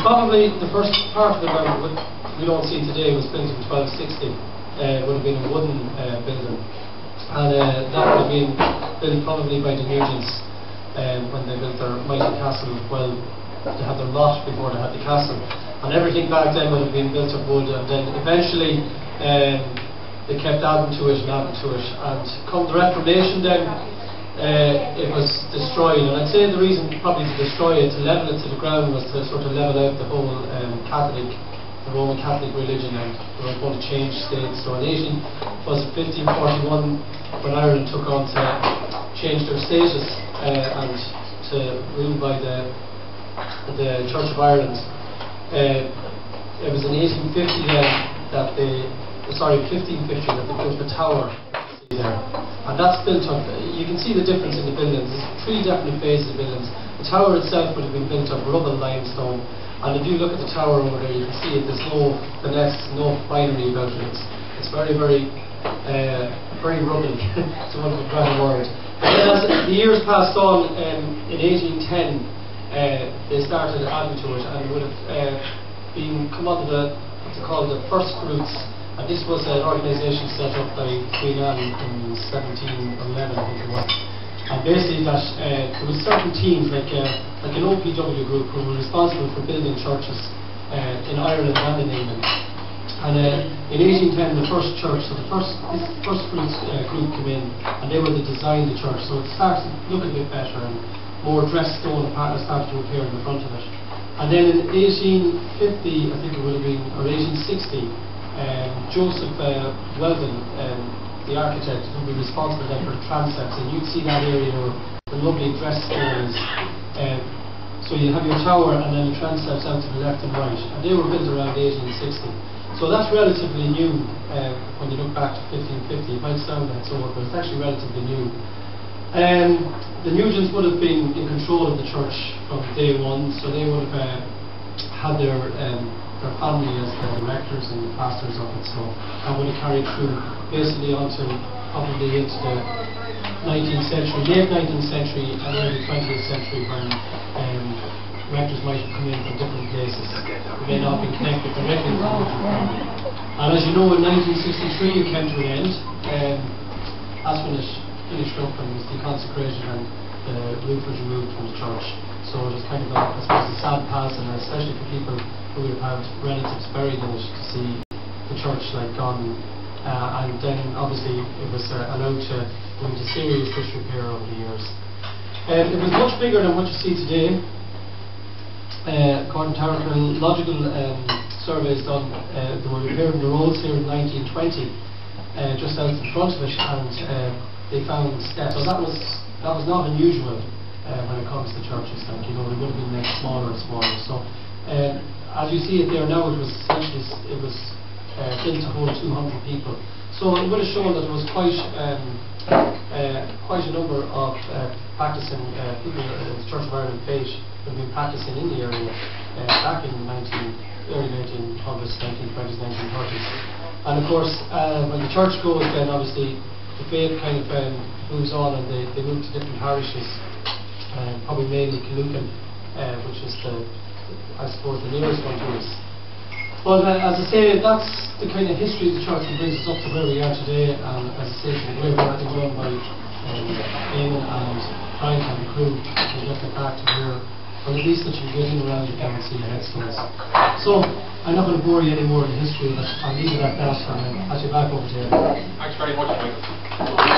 Probably the first part of it that we don't see today was built in 1260. Would have been a wooden building, and that would have been built probably by the Nugents when they built their mighty castle. Well, they had their lot before they had the castle, and everything back then would have been built of wood, and then eventually they kept adding to it, and come the Reformation then it was destroyed. And I'd say the reason probably to destroy it, to level it to the ground, was to sort of level out the whole the Roman Catholic religion, and they were going to change states. So in 1541, when Ireland took on to change their status and to rule by the Church of Ireland, it was in 1850 then that 1550 that they built the tower there, and that's built on. You can see the difference in the buildings. There's three definite phases of buildings. The tower itself would have been built of rubble limestone. And if you look at the tower over there, you can see it. There's no finesse, no finery about it. It's very, very, very rubbly. It's one of the better word. And then as the years passed on, in 1810, they started adding to it, and it would have come under what's called the First Fruits. And this was an organisation set up by Queen Anne in 1711, I think it was. And basically that there was certain teams like an OPW group who were responsible for building churches in Ireland and in England. And in 1810 the first church, so the first fruits group came in, and they were to design the church. So it started to look a bit better, and more dressed stone started to appear in the front of it. And then in 1850, I think it would have been, or 1860, Joseph Weldon, the architect, who would be responsible then for the transepts, and you'd see that area where the lovely dressed stone is. So you have your tower and then the transepts out to the left and right, and they were built around 1860. So that's relatively new when you look back to 1550. It might sound that it's old, but it's actually relatively new. The Nugents would have been in control of the church from day one, so they would have had their family as the directors and the pastors of it, so that would have carried through basically until probably into the 19th century, late 19th century and early 20th century, when rectors might have come in from different places. They may not have been connected directly with the Nugent family. And as you know, in 1963 it came to an end. That's when it finished up and was deconsecrated and the roof was removed from the church. So it was kind of I suppose a sad passing, especially for people who would have had relatives buried in it, to see the church gone. And then obviously it was allowed to go into serious disrepair over the years. It was much bigger than what you see today. According to archaeological surveys done, they were repairing the roads here in 1920, just out in front of it, and they found steps. So that was not unusual when it comes to churches. They would have been made smaller and smaller. So as you see it there now, it was essentially built to hold 200 people. So it would have shown that there was quite a number of practicing people in the Church of Ireland faith who had been practicing in the area back in early 1900s, 1920s, 1930s. And of course, when the church goes, then obviously the faith kind of moves on, and they move to different parishes, probably mainly Killucan, which is I suppose the nearest one to us. But as I say, that's the kind of history of the church that brings us up to where we are today. And as I say, the way we're run by Eamon and Frank and the crew, we'll get back to here. Well, at least that you get in around you can see the headstones. So I'm not going to bore you any more with the history, but I'll leave it at that and I'll pass you back over to you. Thanks very much, Michael.